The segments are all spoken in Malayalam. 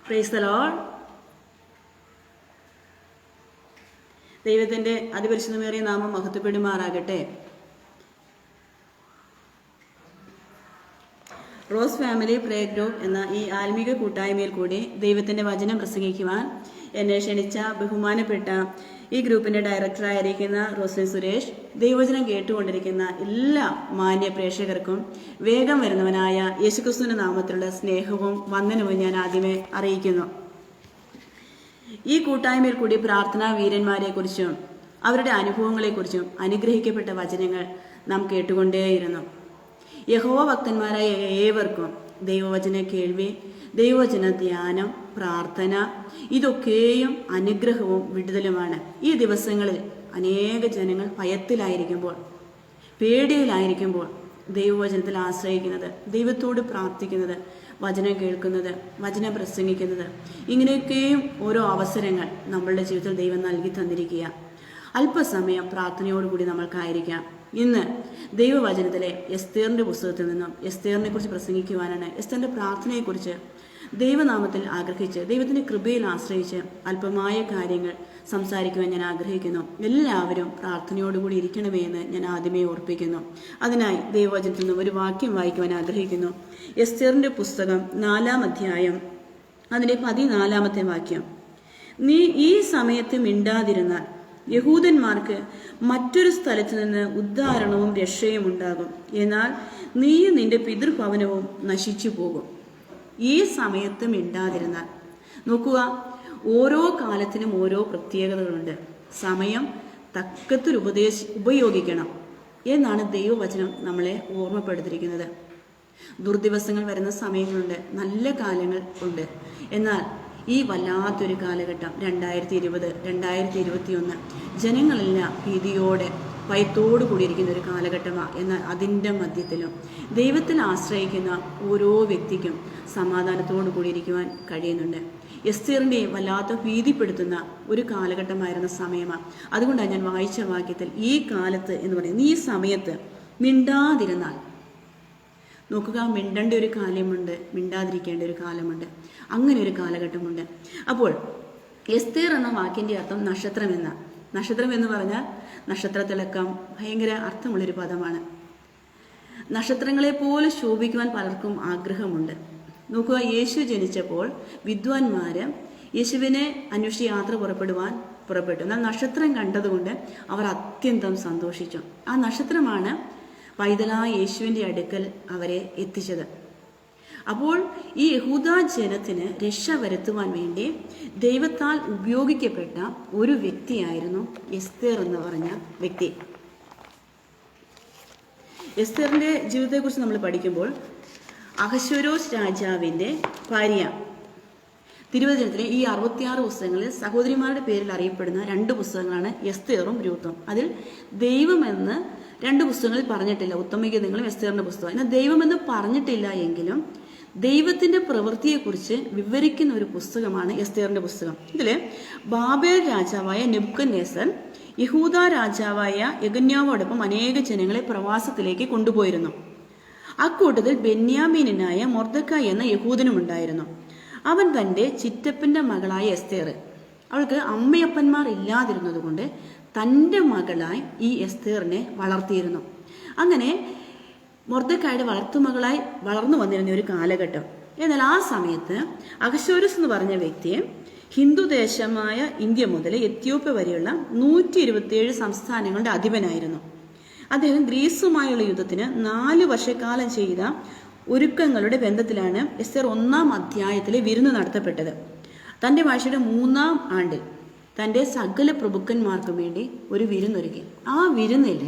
Praise the Lord. ദൈവത്തിൻ്റെ അതിപരിശുദ്ധമേറിയ നാമം മഹത്വപ്പെടുമാറാകട്ടെ. റോസ് ഫാമിലി പ്രേ ഗ്രൂപ്പ് എന്ന ഈ ആത്മീക കൂട്ടായ്മയിൽ കൂടി ദൈവത്തിൻ്റെ വചനം പ്രസംഗിക്കുവാൻ എന്നെ ക്ഷണിച്ച ബഹുമാനപ്പെട്ട ഈ ഗ്രൂപ്പിൻ്റെ ഡയറക്ടറായിരിക്കുന്ന റോസ്ലിൻ സുരേഷ്, ദൈവവചനം കേട്ടുകൊണ്ടിരിക്കുന്ന എല്ലാ മാന്യ പ്രേക്ഷകർക്കും വേഗം വരുന്നവനായ യേശുക്രിസ്തുവിൻ്റെ നാമത്തിലുള്ള സ്നേഹവും വന്ദനവും ഞാൻ ആദ്യമേ അറിയിക്കുന്നു. ഈ കൂട്ടായ്മയിൽ കൂടി പ്രാർത്ഥനാ വീരന്മാരെക്കുറിച്ചും അവരുടെ അനുഭവങ്ങളെക്കുറിച്ചും അനുഗ്രഹിക്കപ്പെട്ട വചനങ്ങൾ നാം കേട്ടുകൊണ്ടേയിരുന്നു. യഹോവ ഭക്തന്മാരായ ഏവർക്കും ദൈവവചന കേൾവി, ദൈവവചന ധ്യാനം, പ്രാർത്ഥന ഇതൊക്കെയും അനുഗ്രഹവും വിടുതലുമാണ്. ഈ ദിവസങ്ങളിൽ അനേക ജനങ്ങൾ ഭയത്തിലായിരിക്കുമ്പോൾ, പേടിയിലായിരിക്കുമ്പോൾ ദൈവവചനത്തിൽ ആശ്രയിക്കുന്നത്, ദൈവത്തോട് പ്രാർത്ഥിക്കുന്നത്, വചനം കേൾക്കുന്നത്, വചനം പ്രസംഗിക്കുന്നത്, ഇങ്ങനെയൊക്കെയും ഓരോ അവസരങ്ങൾ നമ്മളുടെ ജീവിതത്തിൽ ദൈവം നൽകി തന്നിരിക്കുക. അല്പസമയം പ്രാർത്ഥനയോടുകൂടി നമ്മൾക്കായിരിക്കാം. ഇന്ന് ദൈവവചനത്തിലെ എസ്തേറിൻ്റെ പുസ്തകത്തിൽ നിന്നും എസ്തേറിനെ കുറിച്ച് പ്രസംഗിക്കുവാനാണ്. എസ്തേറിൻ്റെ പ്രാർത്ഥനയെക്കുറിച്ച് ദൈവനാമത്തിൽ ആഗ്രഹിച്ച്, ദൈവത്തിൻ്റെ കൃപയിൽ ആശ്രയിച്ച് അല്പമായ കാര്യങ്ങൾ സംസാരിക്കുവാൻ ഞാൻ ആഗ്രഹിക്കുന്നു. എല്ലാവരും പ്രാർത്ഥനയോടുകൂടി ഇരിക്കണമേ എന്ന് ഞാൻ ആദ്യമേ ഓർപ്പിക്കുന്നു. അതിനായി ദൈവവചനത്തിൽ നിന്നും ഒരു വാക്യം വായിക്കുവാൻ ആഗ്രഹിക്കുന്നു. എസ്തേറിൻ്റെ പുസ്തകം 4-ാം അധ്യായം അതിൻ്റെ 14-ാമത്തെ വാക്യം. നീ ഈ സമയത്ത് മിണ്ടാതിരുന്നാൽ യഹൂദന്മാർക്ക് മറ്റൊരു സ്ഥലത്ത് നിന്ന് ഉദ്ധാരണവും രക്ഷയും ഉണ്ടാകും, എന്നാൽ നീയും നിന്റെ പിതൃഭവനവും നശിച്ചു പോകും. ഈ സമയത്ത് മിണ്ടാതിരുന്നാൽ. നോക്കുക, ഓരോ കാലത്തിനും ഓരോ പ്രത്യേകതകളുണ്ട്. സമയം തക്കത്തിൽ ഉപയോഗിക്കണം എന്നാണ് ദൈവവചനം നമ്മളെ ഓർമ്മപ്പെടുത്തിയിരിക്കുന്നത്. ദുർദിവസങ്ങൾ വരുന്ന സമയങ്ങളുണ്ട്, നല്ല കാലങ്ങൾ ഉണ്ട്. എന്നാൽ ഈ വല്ലാത്തൊരു കാലഘട്ടം 2020, 2021 ജനങ്ങളെല്ലാം ഭീതിയോടെ ഭയത്തോടു കൂടിയിരിക്കുന്ന ഒരു കാലഘട്ടമാണ്. എന്നാൽ അതിൻ്റെ മധ്യത്തിലും ദൈവത്തിൽ ആശ്രയിക്കുന്ന ഓരോ വ്യക്തിക്കും സമാധാനത്തോടു കൂടിയിരിക്കുവാൻ കഴിയുന്നുണ്ട്. എസ്തേറിൻ്റെ വല്ലാത്ത ഭീതിപ്പെടുത്തുന്ന ഒരു കാലഘട്ടമായിരുന്ന സമയമാണ്. അതുകൊണ്ടാണ് ഞാൻ വായിച്ച വാക്യത്തിൽ ഈ കാലത്ത് എന്ന് പറയുന്നത്, ഈ സമയത്ത് മിണ്ടാതിരുന്നാൽ. നോക്കുക, മിണ്ടേണ്ട ഒരു കാലമുണ്ട്, മിണ്ടാതിരിക്കേണ്ട ഒരു കാലമുണ്ട്. അങ്ങനെ ഒരു കാലഘട്ടമുണ്ട്. അപ്പോൾ എസ്തേർ എന്ന വാക്കിൻ്റെ അർത്ഥം നക്ഷത്രം എന്ന. നക്ഷത്രം എന്ന് പറഞ്ഞാൽ നക്ഷത്രത്തിളക്കം, ഭയങ്കര അർത്ഥമുള്ളൊരു പദമാണ്. നക്ഷത്രങ്ങളെ പോലെ ശോഭിക്കുവാൻ പലർക്കും ആഗ്രഹമുണ്ട്. നോക്കുക, യേശു ജനിച്ചപ്പോൾ വിദ്വാൻമാർ യേശുവിനെ അന്വേഷിച്ച് യാത്ര പുറപ്പെട്ടു. എന്നാൽ നക്ഷത്രം കണ്ടതുകൊണ്ട് അവർ അത്യന്തം സന്തോഷിച്ചു. ആ നക്ഷത്രമാണ് പൈതലായ യേശുവിൻ്റെ അടുക്കൽ അവരെ എത്തിച്ചത്. അപ്പോൾ ഈ യഹൂദ ജനത്തിന് രക്ഷ വരുത്തുവാൻ വേണ്ടി ദൈവത്താൽ ഉപയോഗിക്കപ്പെട്ട ഒരു വ്യക്തിയായിരുന്നു എസ്തേർ എന്ന് പറഞ്ഞ വ്യക്തി. എസ്തേറിൻ്റെ ജീവിതത്തെക്കുറിച്ച് നമ്മൾ പഠിക്കുമ്പോൾ അഹശ്വേരോസ് രാജാവിൻ്റെ ഭാര്യ, തിരുവചനത്തിലെ ഈ 66 പുസ്തകങ്ങളിൽ സഹോദരിമാരുടെ പേരിൽ അറിയപ്പെടുന്ന 2 പുസ്തകങ്ങളാണ് എസ്തേറും രൂത്തും. അതിൽ ദൈവമെന്ന് 2 പുസ്തകങ്ങളിൽ പറഞ്ഞിട്ടില്ല, ഉത്തമഗീതങ്ങളും എസ്തേറിൻ്റെ പുസ്തകം. എന്നാൽ ദൈവമെന്ന് പറഞ്ഞിട്ടില്ല എങ്കിലും ദൈവത്തിൻ്റെ പ്രവൃത്തിയെക്കുറിച്ച് വിവരിക്കുന്ന ഒരു പുസ്തകമാണ് എസ്തേറിൻ്റെ പുസ്തകം. ഇതിൽ ബാബേൽ രാജാവായ നെബൂഖദ്നേസർ യഹൂദ രാജാവായ യെഖന്യാവോടൊപ്പം അനേക ജനങ്ങളെ പ്രവാസത്തിലേക്ക് കൊണ്ടുപോയിരുന്നു. അക്കൂട്ടത്തിൽ ബെന്യാമീനായ മൊർദെഖായി എന്ന യഹൂദനും ഉണ്ടായിരുന്നു. അവൻ തൻ്റെ ചിറ്റപ്പൻ്റെ മകളായ എസ്തേർ, അവൾക്ക് അമ്മയപ്പന്മാർ ഇല്ലാതിരുന്നത് കൊണ്ട് തൻ്റെ മകളായി ഈ എസ്തേറിനെ വളർത്തിയിരുന്നു. അങ്ങനെ മൊർദെഖായിയുടെ വളർത്തുമകളായി വളർന്നു വന്നിരുന്ന ഒരു കാലഘട്ടം. എന്നാൽ ആ സമയത്ത് അഹശ്വേരോസ് എന്ന് പറഞ്ഞ വ്യക്തി ഹിന്ദു ദേശമായ ഇന്ത്യ മുതൽ എത്യോപ്യ വരെയുള്ള 127 സംസ്ഥാനങ്ങളുടെ അധിപനായിരുന്നു. അദ്ദേഹം ഗ്രീസുമായുള്ള യുദ്ധത്തിന് 4 വർഷക്കാലം ചെയ്ത ഒരുക്കങ്ങളുടെ ബന്ധത്തിലാണ് എസ്തേർ 1-ാം അധ്യായത്തിലെ വിരുന്ന് നടത്തപ്പെട്ടത്. തൻ്റെ വാഴ്ചയുടെ 3-ാം ആണ്ടിൽ തൻ്റെ സകല പ്രഭുക്കന്മാർക്കും വേണ്ടി ഒരു വിരുന്നൊരുക്കി. ആ വിരുന്നിൽ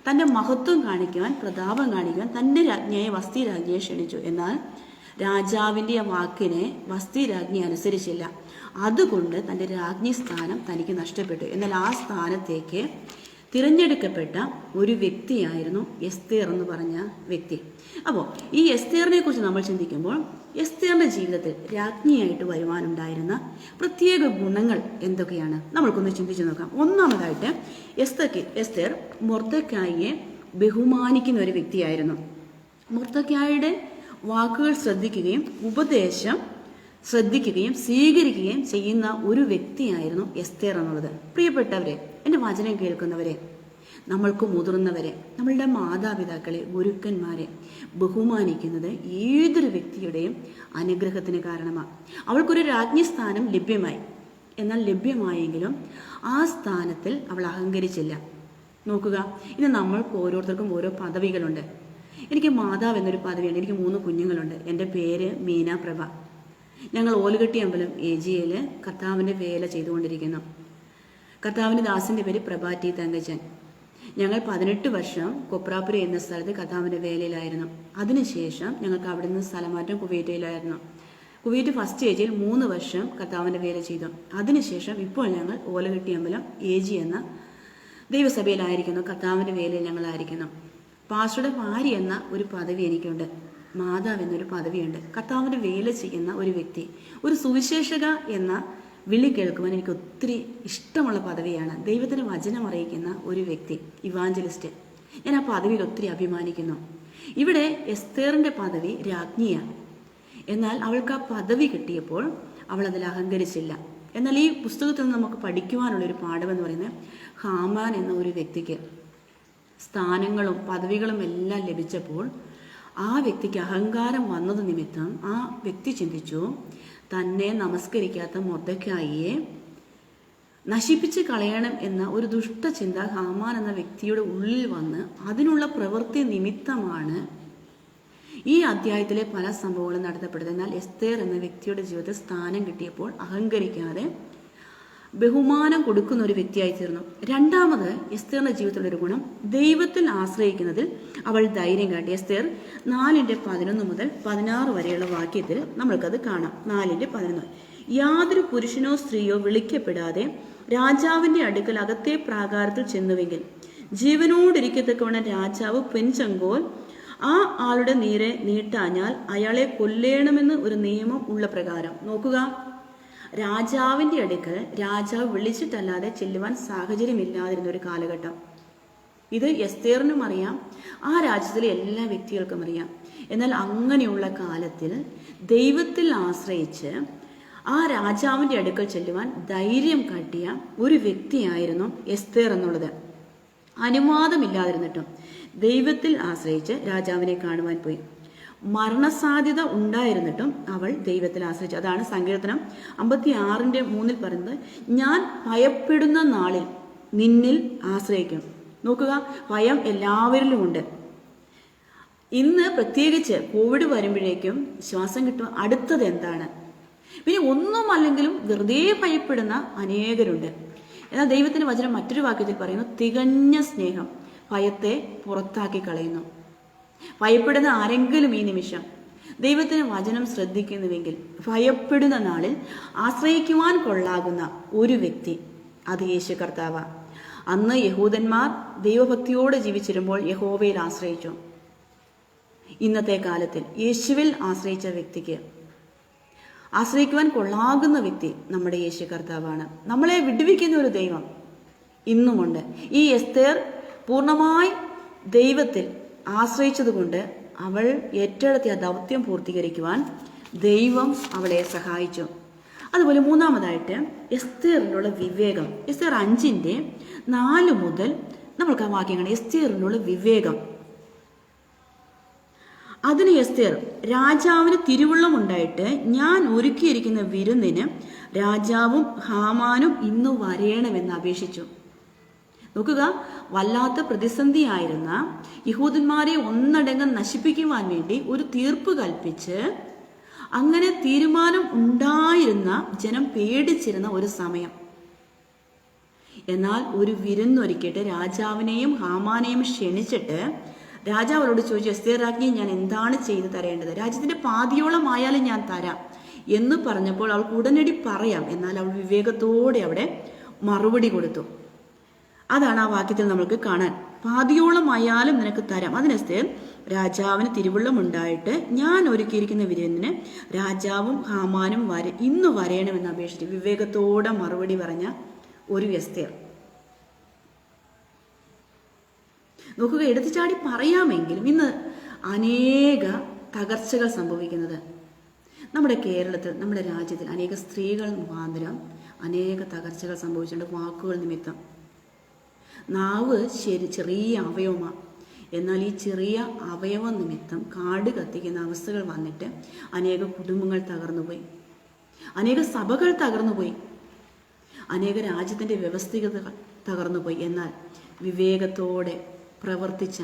തൻ്റെ മഹത്വം കാണിക്കുവാൻ, പ്രതാപം കാണിക്കുവാൻ തൻ്റെ രാജ്ഞിയായ വസ്തി രാജ്ഞിയെ ക്ഷണിച്ചു. എന്നാൽ രാജാവിൻ്റെ ആ വാക്കിനെ വസ്തി രാജ്ഞി അനുസരിച്ചില്ല. അതുകൊണ്ട് തൻ്റെ രാജ്ഞി സ്ഥാനം തനിക്ക് നഷ്ടപ്പെട്ടു. എന്നാൽ ആ സ്ഥാനത്തേക്ക് തിരഞ്ഞെടുക്കപ്പെട്ട ഒരു വ്യക്തിയായിരുന്നു എസ്തേർ എന്ന് പറഞ്ഞ വ്യക്തി. അപ്പോൾ ഈ എസ്തേറിനെ കുറിച്ച് നമ്മൾ ചിന്തിക്കുമ്പോൾ എസ്തേറിന്റെ ജീവിതത്തിൽ രാജ്ഞിയായിട്ട് വരുവാനുണ്ടായിരുന്ന പ്രത്യേക ഗുണങ്ങൾ എന്തൊക്കെയാണ് നമ്മൾക്കൊന്ന് ചിന്തിച്ചു നോക്കാം. ഒന്നാമതായിട്ട് എസ്തേർ മൊർദെഖായിയെ ബഹുമാനിക്കുന്ന ഒരു വ്യക്തിയായിരുന്നു. മൊർദെഖായിയുടെ വാക്കുകൾ ശ്രദ്ധിക്കുകയും ഉപദേശം ശ്രദ്ധിക്കുകയും സ്വീകരിക്കുകയും ചെയ്യുന്ന ഒരു വ്യക്തിയായിരുന്നു എസ്തേർ എന്നുള്ളത്. പ്രിയപ്പെട്ടവരെ, എൻ്റെ വചനം കേൾക്കുന്നവരെ, നമ്മൾക്ക് മുതിർന്നവരെ, നമ്മളുടെ മാതാപിതാക്കളെ, ഗുരുക്കന്മാരെ ബഹുമാനിക്കുന്നത് ഏതൊരു വ്യക്തിയുടെയും അനുഗ്രഹത്തിന് കാരണമാണ്. അവൾക്കൊരു രാജ്ഞി സ്ഥാനം ലഭ്യമായി. എന്നാൽ ലഭ്യമായെങ്കിലും ആ സ്ഥാനത്തിൽ അവൾ അഹങ്കരിച്ചില്ല. നോക്കുക, ഇന്ന് നമ്മൾക്ക് ഓരോരുത്തർക്കും ഓരോ പദവികളുണ്ട്. എനിക്ക് മാതാവ് എന്നൊരു പദവിയുണ്ട്. എനിക്ക് 3 കുഞ്ഞുങ്ങളുണ്ട്. എൻ്റെ പേര് മീന പ്രഭ. ഞങ്ങൾ ഓലുകെട്ടി അമ്പലം AGയിൽ കർത്താവിൻ്റെ വേല ചെയ്തുകൊണ്ടിരിക്കുന്നു. കർത്താവിൻ്റെ ദാസിൻ്റെ പേര് പ്രഭാ T. തങ്കച്ചൻ. ഞങ്ങൾ 18 വർഷം കൊപ്രാപുര എന്ന സ്ഥലത്ത് കർത്താവിൻ്റെ വേലയിലായിരുന്നു. അതിനുശേഷം ഞങ്ങൾക്ക് അവിടെ നിന്ന് സ്ഥലമാറ്റം കുവൈറ്റിലായിരുന്നു. കുവൈറ്റ് ഫസ്റ്റ് AGയിൽ 3 വർഷം കർത്താവിൻ്റെ വേല ചെയ്തു. അതിനുശേഷം ഇപ്പോൾ ഞങ്ങൾ ഓലുകെട്ടി അമ്പലം AG എന്ന ദൈവസഭയിലായിരിക്കുന്നു. കർത്താവിൻ്റെ വേലയിൽ ഞങ്ങളായിരിക്കുന്നു. പാസ്റ്ററുടെ ഭാര്യ എന്ന ഒരു പദവി എനിക്കുണ്ട്. മാതാവ് എന്നൊരു പദവിയുണ്ട്. കർത്താവിൻ്റെ വേല ചെയ്യുന്ന ഒരു വ്യക്തി, ഒരു സുവിശേഷക എന്ന വിളി കേൾക്കുവാൻ എനിക്ക് ഒത്തിരി ഇഷ്ടമുള്ള പദവിയാണ്. ദൈവത്തിന് വചനം അറിയിക്കുന്ന ഒരു വ്യക്തി, ഇവാഞ്ചലിസ്റ്റ്. ഞാൻ ആ പദവിയിൽ ഒത്തിരി അഭിമാനിക്കുന്നു. ഇവിടെ എസ്തേറിൻ്റെ പദവി രാജ്ഞിയാണ്. എന്നാൽ അവൾക്ക് ആ പദവി കിട്ടിയപ്പോൾ അവൾ അതിൽ അഹങ്കരിച്ചില്ല. എന്നാൽ ഈ പുസ്തകത്തിൽ നിന്ന് നമുക്ക് പഠിക്കുവാനുള്ളൊരു പാഠമെന്ന് പറയുന്നത്, ഹാമാൻ എന്ന ഒരു വ്യക്തിക്ക് സ്ഥാനങ്ങളും പദവികളും എല്ലാം ലഭിച്ചപ്പോൾ ആ വ്യക്തിക്ക് അഹങ്കാരം വന്നത് നിമിത്തം ആ വ്യക്തി ചിന്തിച്ചു, തന്നെ നമസ്കരിക്കാത്ത മൊർദെഖായിയെ നശിപ്പിച്ച് കളയണം എന്ന ഒരു ദുഷ്ടചിന്ത ഹാമാൻ എന്ന വ്യക്തിയുടെ ഉള്ളിൽ വന്ന് അതിനുള്ള പ്രവൃത്തി നിമിത്തമാണ് ഈ അധ്യായത്തിലെ പല സംഭവങ്ങളും നടത്തപ്പെടുന്നത്. എന്നാൽ എസ്തേർ എന്ന വ്യക്തിയുടെ ജീവിതത്തിൽ സ്ഥാനം കിട്ടിയപ്പോൾ അഹങ്കരിക്കാതെ ബഹുമാനം കൊടുക്കുന്ന ഒരു വ്യക്തിയായി തീർന്നു. രണ്ടാമത്, എസ്തേറിന്റെ ജീവിതത്തിലൊരു ഗുണം, ദൈവത്തിൽ ആശ്രയിക്കുന്നതിൽ അവൾ ധൈര്യം കാട്ടി. എസ്തേർ 4:11 മുതൽ 16 വരെയുള്ള വാക്യത്തിൽ നമ്മൾക്കത് കാണാം. 4:11. യാതൊരു പുരുഷനോ സ്ത്രീയോ വിളിക്കപ്പെടാതെ രാജാവിന്റെ അടുക്കൽ അകത്തെ പ്രാകാരത്തിൽ ചെന്നുവെങ്കിൽ ജീവനോടിരിക്കത്തക്കവണ്ണം രാജാവ് പെൺചെങ്കോൽ ആ ആളുടെ നേരെ നീട്ടാഞ്ഞാൽ അയാളെ കൊല്ലേണമെന്ന് ഒരു നിയമം ഉള്ള പ്രകാരം. നോക്കുക, രാജാവിന്റെ അടുക്കൽ രാജാവ് വിളിച്ചിട്ടല്ലാതെ ചെല്ലുവാൻ സാഹചര്യമില്ലാതിരുന്ന ഒരു കാലഘട്ടം. ഇത് എസ്തേറിനും അറിയാം, ആ രാജ്യത്തിലെ എല്ലാ വ്യക്തികൾക്കും അറിയാം. എന്നാൽ അങ്ങനെയുള്ള കാലത്തിൽ ദൈവത്തിൽ ആശ്രയിച്ച് ആ രാജാവിന്റെ അടുക്കൽ ചെല്ലുവാൻ ധൈര്യം കാട്ടിയ ഒരു വ്യക്തിയായിരുന്നു എസ്തേർ എന്നുള്ളത്. അനുവാദമില്ലാതിരുന്നിട്ടും ദൈവത്തിൽ ആശ്രയിച്ച് രാജാവിനെ കാണുവാൻ പോയി. മരണസാധ്യത ഉണ്ടായിരുന്നിട്ടും അവൾ ദൈവത്തിൽ ആശ്രയിച്ചു. അതാണ് സങ്കീർത്തനം 56:3 പറയുന്നത്, ഞാൻ ഭയപ്പെടുന്ന നാളിൽ നിന്നിൽ ആശ്രയിക്കും. നോക്കുക, ഭയം എല്ലാവരിലും ഉണ്ട്. ഇന്ന് പ്രത്യേകിച്ച് കോവിഡ് വരുമ്പോഴേക്കും ശ്വാസം കിട്ടുക അടുത്തത് എന്താണ്? പിന്നെ ഒന്നും അല്ലെങ്കിലും വെറുതെ ഭയപ്പെടുന്ന അനേകരുണ്ട്. എന്നാൽ ദൈവത്തിന്റെ വചനം മറ്റൊരു വാക്യത്തിൽ പറയുന്നു, തികഞ്ഞ സ്നേഹം ഭയത്തെ പുറത്താക്കി കളയുന്നു. ഭയപ്പെടുന്ന ആരെങ്കിലും ഈ നിമിഷം ദൈവത്തിന് വചനം ശ്രദ്ധിക്കുന്നുവെങ്കിൽ ഭയപ്പെടുന്ന നാളിൽ ആശ്രയിക്കുവാൻ കൊള്ളാകുന്ന ഒരു വ്യക്തി, അത് യേശു കർത്താവ്. അന്ന് യഹൂദന്മാർ ദൈവഭക്തിയോടെ ജീവിച്ചിരുമ്പോൾ യഹോവയിൽ ആശ്രയിച്ചു. ഇന്നത്തെ കാലത്തിൽ യേശുവിൽ ആശ്രയിച്ച വ്യക്തിക്ക് ആശ്രയിക്കുവാൻ കൊള്ളാകുന്ന വ്യക്തി നമ്മുടെ യേശു കർത്താവാണ്. നമ്മളെ വിടുവിക്കുന്ന ഒരു ദൈവം ഇന്നുമുണ്ട്. ഈ എസ്തേർ പൂർണ്ണമായി ദൈവത്തിൽ ആശ്രയിച്ചതുകൊണ്ട് അവൾ ഏറ്റെടുത്ത ദൗത്യം പൂർത്തീകരിക്കുവാൻ ദൈവം അവളെ സഹായിച്ചു. അതുപോലെ മൂന്നാമതായിട്ട് എസ്തേറിനുള്ള വിവേകം. എസ്തേർ 5:4 മുതൽ നമ്മൾക്ക് ആ വാക്യം കാണാം. എസ്തേറിനുള്ള വിവേകം. അതിന് എസ്തേർ, രാജാവിന് തിരുവുള്ളമുണ്ടായിട്ട് ഞാൻ ഒരുക്കിയിരിക്കുന്ന വിരുന്നിന് രാജാവും ഹാമാനും ഇന്ന് വരേണമെന്ന് അപേക്ഷിച്ചു. നോക്കുക, വല്ലാത്ത പ്രതിസന്ധിയായിരുന്ന യഹൂദന്മാരെ ഒന്നടങ്കം നശിപ്പിക്കുവാൻ വേണ്ടി ഒരു തീർപ്പ് കൽപ്പിച്ച് അങ്ങനെ തീരുമാനം ഉണ്ടായിരുന്ന ജനം പേടിച്ചിരുന്ന ഒരു സമയം. എന്നാൽ ഒരു വിരുന്നൊരുക്കിയിട്ട് രാജാവിനെയും ഹാമാനെയും ക്ഷണിച്ചിട്ട് രാജാവരോട് ചോദിച്ചു, എസ്തേർ രാജ്ഞി, ഞാൻ എന്താണ് ചെയ്തു തരേണ്ടത്? രാജ്യത്തിന്റെ പാതിയോളം ആയാലും ഞാൻ തരാം എന്ന് പറഞ്ഞപ്പോൾ അവൾക്ക് ഉടനടി പറയാം. എന്നാൽ അവൾ വിവേകത്തോടെ അവിടെ മറുപടി കൊടുത്തു. അതാണ് ആ വാക്യത്തിൽ നമ്മൾക്ക് കാണാൻ. പാതിയോളം ആയാലും നിനക്ക് തരാം. അതിന് എസ്തേർ രാജാവിന് തിരുവുള്ളമുണ്ടായിട്ട് ഞാൻ ഒരുക്കിയിരിക്കുന്ന വിരുന്നിന് രാജാവും ഹാമാനും ഇന്ന് വരയണമെന്ന് അപേക്ഷിച്ചു. വിവേകത്തോടെ മറുപടി പറഞ്ഞ ഒരു എസ്തേർ. നോക്കുക, എടുത്തുചാടി പറയാമെങ്കിലും ഇന്ന് അനേക തകർച്ചകൾ സംഭവിക്കുന്നത് നമ്മുടെ കേരളത്തിൽ, നമ്മുടെ രാജ്യത്തിൽ അനേക സ്ത്രീകൾ മുഖാന്തരം അനേക തകർച്ചകൾ സംഭവിച്ചിട്ടുണ്ട്. വാക്കുകൾ നിമിത്തം. നാവ് ചെറിയ അവയവമാണ്. എന്നാൽ ഈ ചെറിയ അവയവ നിമിത്തം കാട് കത്തിക്കുന്ന അവസ്ഥകൾ വന്നിട്ട് അനേക കുടുംബങ്ങൾ തകർന്നുപോയി, അനേക സഭകൾ തകർന്നുപോയി, അനേക രാജ്യത്തിൻ്റെ വ്യവസ്ഥിതകൾ തകർന്നുപോയി. എന്നാൽ വിവേകത്തോടെ പ്രവർത്തിച്ച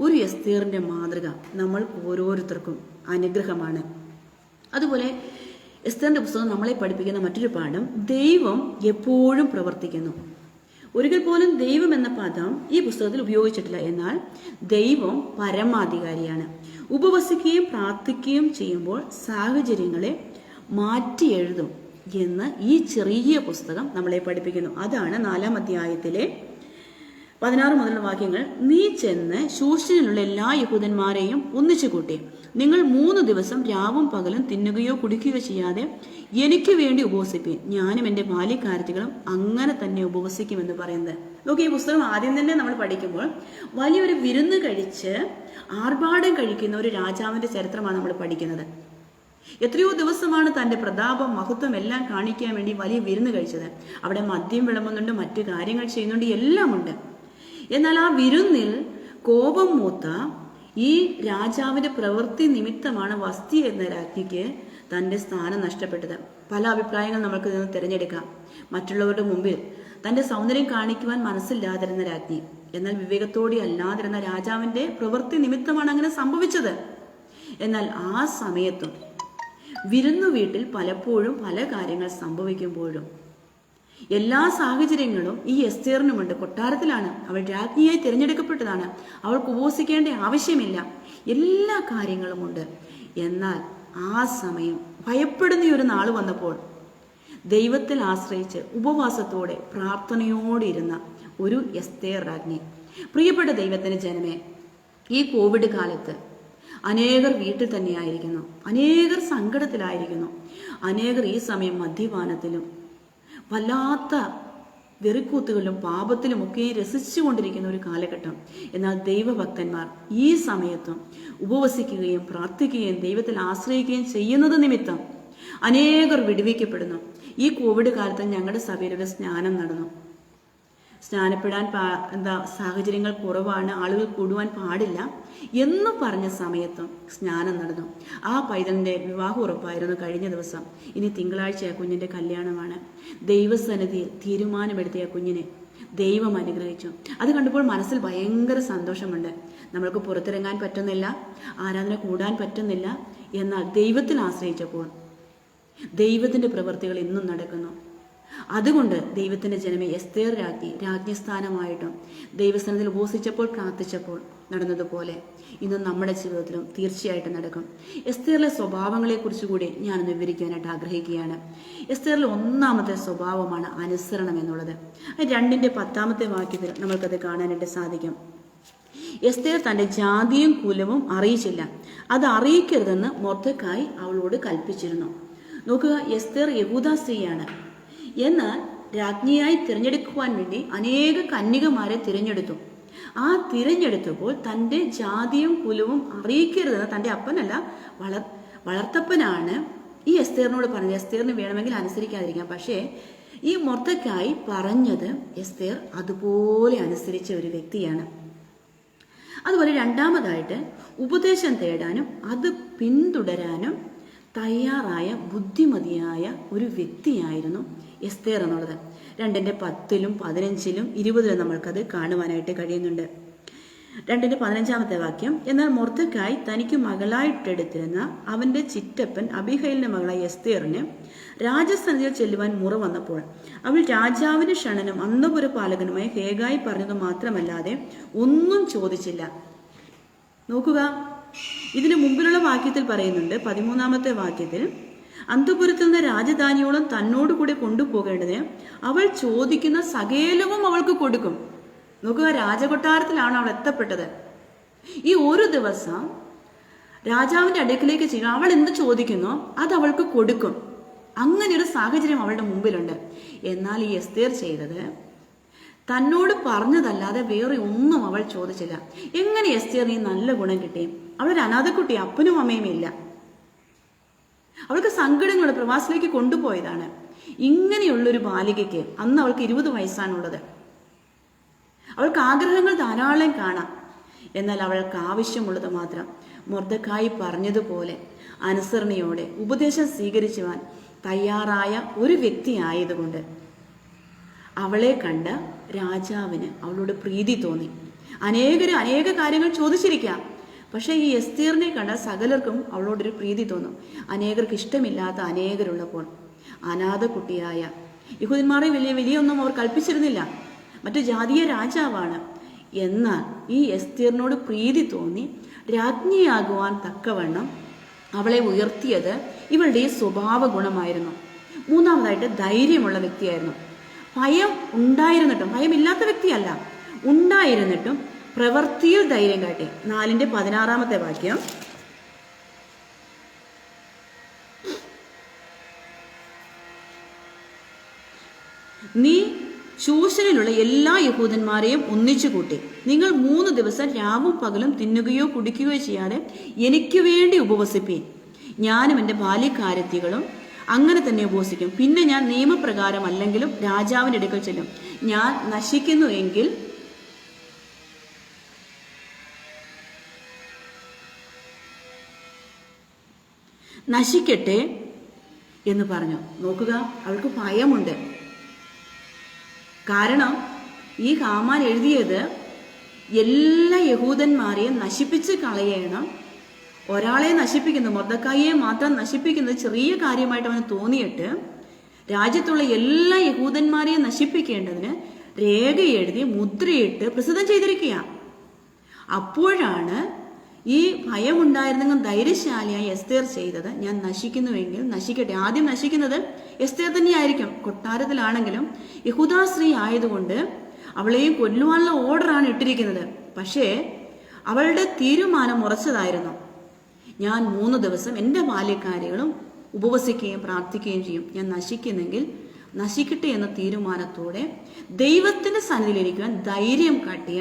ഒരു എസ്തേറിൻ്റെ മാതൃക നമ്മൾ ഓരോരുത്തർക്കും അനുഗ്രഹമാണ്. അതുപോലെ എസ്തേറിൻ്റെ പുസ്തകം നമ്മളെ പഠിപ്പിക്കുന്ന മറ്റൊരു പാഠം, ദൈവം എപ്പോഴും പ്രവർത്തിക്കുന്നു. ഒരിക്കൽ പോലും ദൈവം എന്ന പദം ഈ പുസ്തകത്തിൽ ഉപയോഗിച്ചിട്ടില്ല. എന്നാൽ ദൈവം പരമാധികാരിയാണ്. ഉപവസിക്കുകയും പ്രാർത്ഥിക്കുകയും ചെയ്യുമ്പോൾ സാഹചര്യങ്ങളെ മാറ്റി എഴുതും എന്ന് ഈ ചെറിയ പുസ്തകം നമ്മളെ പഠിപ്പിക്കുന്നു. അതാണ് 4-ാം അധ്യായത്തിലെ 16 മുതലുള്ള വാക്യങ്ങൾ. നീ ചെന്ന് ശൂശനിലുള്ള എല്ലാ യഹൂദന്മാരെയും ഒന്നിച്ചു കൂട്ടി, നിങ്ങൾ 3 ദിവസം രാവും പകലും തിന്നുകയോ കുടിക്കുകയോ ചെയ്യാതെ എനിക്ക് വേണ്ടി ഉപവസിപ്പീൻ. ഞാനും എൻ്റെ ബാല്യക്കാരത്തികളും അങ്ങനെ തന്നെ ഉപവസിക്കുമെന്ന് പറയുന്നത്. നോക്കി, ഈ പുസ്തകം ആദ്യം തന്നെ നമ്മൾ പഠിക്കുമ്പോൾ വലിയൊരു വിരുന്ന് കഴിച്ച് ആർഭാടം കഴിക്കുന്ന ഒരു രാജാവിൻ്റെ ചരിത്രമാണ് നമ്മൾ പഠിക്കുന്നത്. എത്രയോ ദിവസമാണ് തൻ്റെ പ്രതാപം മഹത്വം എല്ലാം കാണിക്കാൻ വേണ്ടി വലിയ വിരുന്ന് കഴിച്ചത്. അവിടെ മദ്യം വിളമ്പുന്നുണ്ട്, മറ്റു കാര്യങ്ങൾ ചെയ്യുന്നുണ്ട്, എല്ലാം ഉണ്ട്. എന്നാൽ ആ വിരുന്നിൽ കോപം മൂത്ത ഈ രാജാവിൻ്റെ പ്രവൃത്തി നിമിത്തമാണ് വസ്തി എന്ന രാജ്ഞിക്ക് തൻ്റെ സ്ഥാനം നഷ്ടപ്പെട്ടത്. പല അഭിപ്രായങ്ങൾ നമുക്ക് ഇതിന് തിരഞ്ഞെടുക്കാം. മറ്റുള്ളവരുടെ മുമ്പിൽ തൻ്റെ സൗന്ദര്യം കാണിക്കുവാൻ മനസ്സില്ലാതിരുന്ന രാജ്ഞി, എന്നാൽ വിവേകത്തോടെ അല്ലാതിരുന്ന രാജാവിൻ്റെ പ്രവൃത്തി നിമിത്തമാണ് അങ്ങനെ സംഭവിച്ചത്. എന്നാൽ ആ സമയത്തും വിരുന്നു വീട്ടിൽ പലപ്പോഴും പല കാര്യങ്ങൾ സംഭവിക്കുമ്പോഴും എല്ലാ സാഹചര്യങ്ങളും ഈ എസ്തേറിനുമുണ്ട്. കൊട്ടാരത്തിലാണ്, അവൾ രാജ്ഞിയായി തിരഞ്ഞെടുക്കപ്പെട്ടതാണ്, അവൾക്ക് ഉപവസിക്കേണ്ട ആവശ്യമില്ല, എല്ലാ കാര്യങ്ങളുമുണ്ട്. എന്നാൽ ആ സമയം ഭയപ്പെടുന്ന ഒരു നാൾ വന്നപ്പോൾ ദൈവത്തിൽ ആശ്രയിച്ച് ഉപവാസത്തോടെ പ്രാർത്ഥനയോടെ ഇരുന്ന ഒരു എസ്തേർ രാജ്ഞി. പ്രിയപ്പെട്ട ദൈവത്തിന്റെ ജനമേ, ഈ കോവിഡ് കാലത്ത് അനേകർ വീട്ടിൽ തന്നെയായിരിക്കുന്നു, അനേകർ സങ്കടത്തിലായിരിക്കുന്നു, അനേകർ ഈ സമയം മദ്യപാനത്തിലും വല്ലാത്ത വെറിക്കൂത്തുകളിലും പാപത്തിലുമൊക്കെ രസിച്ചുകൊണ്ടിരിക്കുന്ന ഒരു കാലഘട്ടം. എന്നാൽ ദൈവഭക്തന്മാർ ഈ സമയത്തും ഉപവസിക്കുകയും പ്രാർത്ഥിക്കുകയും ദൈവത്തിൽ ആശ്രയിക്കുകയും ചെയ്യുന്നത് നിമിത്തം അനേകർ വിടുവിക്കപ്പെടുന്നു. ഈ കോവിഡ് കാലത്ത് ഞങ്ങളുടെ സഭയിലൊരു സ്നാനം നടന്നു. സ്നാനപ്പെടാൻ സാഹചര്യങ്ങൾ കുറവാണ്, ആളുകൾ കൂടുവാൻ പാടില്ല എന്ന് പറഞ്ഞ സമയത്തും സ്നാനം നടന്നു. ആ പൈതലിൻ്റെ വിവാഹം ഉറപ്പായിരുന്നു കഴിഞ്ഞ ദിവസം. ഇനി തിങ്കളാഴ്ച ആ കുഞ്ഞിൻ്റെ കല്യാണമാണ്. ദൈവസന്നിധിയിൽ തീരുമാനമെടുത്തിയ കുഞ്ഞിനെ ദൈവം അനുഗ്രഹിച്ചു. അത് കണ്ടപ്പോൾ മനസ്സിൽ ഭയങ്കര സന്തോഷമുണ്ട്. നമ്മൾക്ക് പുറത്തിറങ്ങാൻ പറ്റുന്നില്ല, ആരാധന കൂടാൻ പറ്റുന്നില്ല, എന്നാൽ ദൈവത്തിൽ ആശ്രയിച്ചപ്പോൾ ദൈവത്തിൻ്റെ പ്രവൃത്തികൾ ഇന്നും നടക്കുന്നു. അതുകൊണ്ട് ദൈവത്തിൻ്റെ ജനമേ, എസ്തേർ രാജ്ഞിസ്ഥാനമായിട്ടും ദൈവസ്ഥാനത്തിൽ ഉപവസിച്ചപ്പോൾ പ്രാർത്ഥിച്ചപ്പോൾ നടന്നതുപോലെ ഇന്ന് നമ്മുടെ ജീവിതത്തിലും തീർച്ചയായിട്ടും നടക്കും. എസ്തേറിലെ സ്വഭാവങ്ങളെക്കുറിച്ച് കൂടി ഞാനൊന്ന് വിവരിക്കാനായിട്ട് ആഗ്രഹിക്കുകയാണ്. എസ്തേറിലെ 1-ാമത്തെ സ്വഭാവമാണ് അനുസരണം എന്നുള്ളത്. 2-ന്റെ 10-ാമത്തെ വാക്യത്തിൽ നമ്മൾക്കത് കാണാനായിട്ട് സാധിക്കും. എസ്തേർ തൻ്റെ ജാതിയും കുലവും അറിയിച്ചില്ല, അത് അറിയിക്കരുതെന്ന് മൊർദെഖായി അവളോട് കൽപ്പിച്ചിരുന്നു. നോക്കുക, എസ്തേർ യഹൂദ സ്ത്രീയാണ്. എന്നാൽ രാജ്ഞിയായി തിരഞ്ഞെടുക്കുവാൻ വേണ്ടി അനേക കന്യകമാരെ തിരഞ്ഞെടുത്തു. ആ തിരഞ്ഞെടുത്തപ്പോൾ തൻ്റെ ജാതിയും കുലവും അറിയിക്കരുതെന്ന് തൻ്റെ അപ്പനല്ല, വളർത്തപ്പനാണ് ഈ എസ്തേറിനോട് പറഞ്ഞത്. എസ്തേറിന് വേണമെങ്കിൽ അനുസരിക്കാതിരിക്കാം, പക്ഷേ ഈ മൊർദെഖായി പറഞ്ഞത് എസ്തേർ അതുപോലെ അനുസരിച്ച ഒരു വ്യക്തിയാണ്. അതുപോലെ 2-ാമതായിട്ട് ഉപദേശം തേടാനും അത് പിന്തുടരാനും തയ്യാറായ ബുദ്ധിമതിയായ ഒരു വ്യക്തിയായിരുന്നു എസ്തേർ എന്നുള്ളത്. 2-ന്റെ 10-ലും 15-ലും 20-ലും നമ്മൾക്കത് കാണുവാനായിട്ട് കഴിയുന്നുണ്ട്. 2-ന്റെ 15-ാമത്തെ വാക്യം, എന്നാൽ മൊർദെഖായി തനിക്ക് മകളായിട്ടെടുത്തിരുന്ന അവന്റെ ചിറ്റപ്പൻ അബിഹൈലിന്റെ മകളായ എസ്തേറിന് രാജസന്നിധിയിൽ ചെല്ലുവാൻ മുറ വന്നപ്പോൾ അവൾ രാജാവിന്റെ ക്ഷണനും അന്തപുരപാലകനുമായ ഹേഗായി പറഞ്ഞത് മാത്രമല്ലാതെ ഒന്നും ചോദിച്ചില്ല. നോക്കുക, ഇതിന് മുമ്പിലുള്ള വാക്യത്തിൽ പറയുന്നുണ്ട്, 13-ാമത്തെ വാക്യത്തിൽ, അന്തപുരത്തിൽ നിന്ന് രാജധാനിയോളം തന്നോടുകൂടെ കൊണ്ടുപോകേണ്ടത് അവൾ ചോദിക്കുന്ന സകലവും അവൾക്ക് കൊടുക്കും. നോക്കുക, രാജകൊട്ടാരത്തിലാണ് അവൾ എത്തപ്പെട്ടത്. ഈ ഒരു ദിവസം രാജാവിന്റെ അടുക്കിലേക്ക് ചെയ്യുക, അവൾ എന്ത് ചോദിക്കുന്നോ അത് അവൾക്ക് കൊടുക്കും. അങ്ങനെ ഒരു സാഹചര്യം അവളുടെ മുമ്പിലുണ്ട്. എന്നാൽ ഈ എസ്തേർ ചെയ്തത് തന്നോട് പറഞ്ഞതല്ലാതെ വേറെ ഒന്നും അവൾ ചോദിച്ചില്ല. എങ്ങനെ എസ്തേറിന് ഈ നല്ല ഗുണം കിട്ടി? അവളൊരു അനാഥക്കുട്ടി, അപ്പനും അമ്മയും ഇല്ല. അവൾക്ക് സങ്കടങ്ങൾ പ്രവാസത്തിലേക്ക് കൊണ്ടുപോയതാണ്. ഇങ്ങനെയുള്ളൊരു ബാലികയ്ക്ക്, അന്ന് അവൾക്ക് 20 വയസ്സാണുള്ളത്, അവൾക്ക് ആഗ്രഹങ്ങൾ ധാരാളം കാണാം. എന്നാൽ അവൾക്ക് ആവശ്യമുള്ളത് മാത്രം മൊർദെഖായി പറഞ്ഞതുപോലെ അനുസരണയോടെ ഉപദേശം സ്വീകരിക്കുവാൻ തയ്യാറായ ഒരു വ്യക്തി ആയതുകൊണ്ട് അവളെ കണ്ട രാജാവിന് അവളോട് പ്രീതി തോന്നി. അനേക കാര്യങ്ങൾ ചോദിച്ചിരിക്കാം. പക്ഷേ ഈ എസ്തേറിനെ കണ്ട സകലർക്കും അവളോടൊരു പ്രീതി തോന്നും. അനേകർക്ക് ഇഷ്ടമില്ലാത്ത അനേകരുള്ളപ്പോൾ അനാഥ കുട്ടിയായ യഹൂദന്മാരെ വലിയൊന്നും അവർ കൽപ്പിച്ചിരുന്നില്ല. മറ്റു ജാതീയ രാജാവാണ്. എന്നാൽ ഈ എസ്തേറിനോട് പ്രീതി തോന്നി രാജ്ഞിയാകുവാൻ തക്കവണ്ണം അവളെ ഉയർത്തിയത് ഇവളുടെ സ്വഭാവ ഗുണമായിരുന്നു. മൂന്നാമതായിട്ട് ധൈര്യമുള്ള വ്യക്തിയായിരുന്നു. ഭയം ഉണ്ടായിരുന്നിട്ടും, ഭയമില്ലാത്ത വ്യക്തിയല്ല, ഉണ്ടായിരുന്നിട്ടും പ്രവൃത്തിയിൽ ധൈര്യം കാട്ടി. 4:16 വാക്യം, നീ ശൂശനിലുള്ള എല്ലാ യഹൂദന്മാരെയും ഒന്നിച്ചു കൂട്ടി നിങ്ങൾ 3 ദിവസം രാവും പകലും തിന്നുകയോ കുടിക്കുകയോ ചെയ്യാതെ എനിക്ക് വേണ്ടി ഉപവസിപ്പീൻ. ഞാനും എൻ്റെ ബാല്യക്കാരത്തികളും അങ്ങനെ തന്നെ ഉപവസിക്കും. പിന്നെ ഞാൻ നിയമപ്രകാരം അല്ലെങ്കിലും രാജാവിൻ്റെ അടുക്കൽ ചെല്ലും. ഞാൻ നശിക്കുന്നു എങ്കിൽ നശിക്കട്ടെ എന്ന് പറഞ്ഞു. നോക്കുക, അവൾക്ക് ഭയമുണ്ട്. കാരണം ഈ ഹാമാൻ എഴുതിയത് എല്ലാ യഹൂദന്മാരെയും നശിപ്പിച്ച് കളയണം. ഒരാളെ നശിപ്പിക്കുന്നത്, മൊർദെഖായിയെ മാത്രം നശിപ്പിക്കുന്നത് ചെറിയ കാര്യമായിട്ട് അവന് തോന്നിയിട്ട് രാജ്യത്തുള്ള എല്ലാ യഹൂദന്മാരെയും നശിപ്പിക്കേണ്ടതിന് രേഖ എഴുതി മുദ്രയിട്ട് പ്രസിദ്ധം ചെയ്തിരിക്കുക. അപ്പോഴാണ് ഈ ഭയമുണ്ടായിരുന്നെങ്കിൽ ധൈര്യശാലിയായി എസ്തേർ ചെയ്തത്, ഞാൻ നശിക്കുന്നുവെങ്കിൽ നശിക്കട്ടെ. ആദ്യം നശിക്കുന്നത് എസ്തേർ തന്നെയായിരിക്കും. കൊട്ടാരത്തിലാണെങ്കിലും യഹൂദാ സ്ത്രീ ആയതുകൊണ്ട് അവളെയും കൊല്ലുവാനുള്ള ഓർഡറാണ് ഇട്ടിരിക്കുന്നത്. പക്ഷേ അവളുടെ തീരുമാനം ഉറച്ചതായിരുന്നു. ഞാൻ 3 ദിവസം എൻ്റെ ബാല്യക്കാരികളും ഉപവസിക്കുകയും പ്രാർത്ഥിക്കുകയും ചെയ്യും. ഞാൻ നശിക്കുന്നെങ്കിൽ നശിക്കട്ടെ എന്ന തീരുമാനത്തോടെ ദൈവത്തിന്റെ സന്നിധിയിലിരിക്കുവാൻ ധൈര്യം കാട്ടിയ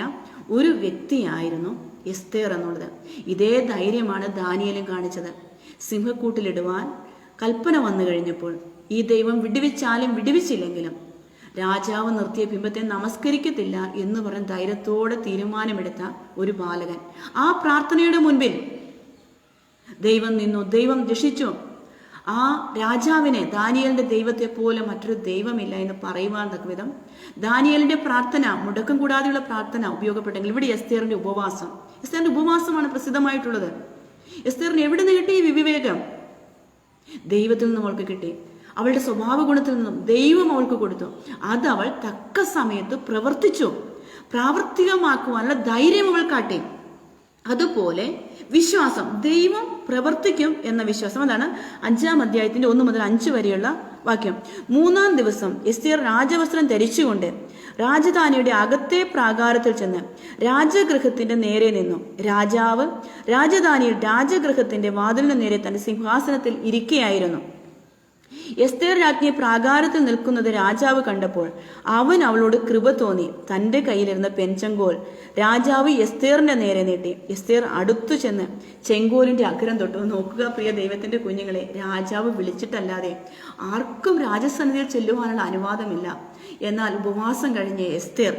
ഒരു വ്യക്തിയായിരുന്നു എസ്തേർ എന്നുള്ളത്. ഇതേ ധൈര്യമാണ് ദാനിയേലും കാണിച്ചത്. സിംഹക്കൂട്ടിലിടുവാൻ കൽപ്പന വന്നു കഴിഞ്ഞപ്പോൾ ഈ ദൈവം വിടുവിച്ചാലും വിടുവിച്ചില്ലെങ്കിലും രാജാവ് നിർത്തിയ ബിംബത്തെ നമസ്കരിക്കത്തില്ല എന്ന് പറഞ്ഞ് ധൈര്യത്തോടെ തീരുമാനമെടുത്ത ഒരു ബാലകൻ. ആ പ്രാർത്ഥനയുടെ മുൻപിൽ ദൈവം നിന്നു, ദൈവം രക്ഷിച്ചു. ആ രാജാവിനെ ദാനിയേലിന്റെ ദൈവത്തെ പോലെ മറ്റൊരു ദൈവമില്ല എന്ന് പറയുവാൻ തക്ക വിധം ദാനിയേലിന്റെ പ്രാർത്ഥന, മുടക്കം കൂടാതെയുള്ള പ്രാർത്ഥന ഉപയോഗപ്പെട്ടെങ്കിൽ ഇവിടെ എസ്തേറിന്റെ ഉപവാസമാണ് പ്രസിദ്ധമായിട്ടുള്ളത്. എസ്തേറിന് എവിടെ നിന്ന് കിട്ടി ഈ വിവേകം? ദൈവത്തിൽ നിന്നും അവൾക്ക് കിട്ടി. അവളുടെ സ്വഭാവ ഗുണത്തിൽ നിന്നും ദൈവം അവൾക്ക് കൊടുത്തു. അത് അവൾ തക്ക സമയത്ത് പ്രവർത്തിച്ചു. പ്രാവർത്തികമാക്കുവാനുള്ള ധൈര്യം അവൾ കാട്ടി. അതുപോലെ വിശ്വാസം, ദൈവം പ്രവർത്തിക്കും എന്ന വിശ്വാസം. അതാണ് 5-ാം അധ്യായത്തിന്റെ 1 മുതൽ 5 വരെയുള്ള വാക്യം. 3-ാം ദിവസം എസ്തേർ രാജവസ്ത്രം ധരിച്ചുകൊണ്ട് രാജധാനിയുടെ അകത്തെ പ്രാകാരത്തിൽ ചെന്ന് രാജഗൃഹത്തിന്റെ നേരെ നിന്നു. രാജാവ് രാജധാനിയിൽ രാജഗൃഹത്തിന്റെ വാതിലിന് നേരെ തന്റെ സിംഹാസനത്തിൽ ഇരിക്കുകയായിരുന്നു. എസ്തേർ രാജ്ഞി പ്രാകാരത്തിൽ നിൽക്കുന്നത് രാജാവ് കണ്ടപ്പോൾ അവൻ അവളോട് കൃപ തോന്നി. തന്റെ കയ്യിലിരുന്ന പെൻചെങ്കോൽ രാജാവ് എസ്തേറിന്റെ നേരെ നീട്ടി. എസ്തേർ അടുത്തു ചെന്ന് ചെങ്കോലിന്റെ അഗ്രം തൊട്ടു. നോക്കുക പ്രിയ ദൈവത്തിന്റെ കുഞ്ഞുങ്ങളെ, രാജാവ് വിളിച്ചിട്ടല്ലാതെ ആർക്കും രാജസന്നിധിയിൽ ചെല്ലുവാനുള്ള അനുവാദമില്ല. എന്നാൽ ഉപവാസം കഴിഞ്ഞ് എസ്തേർ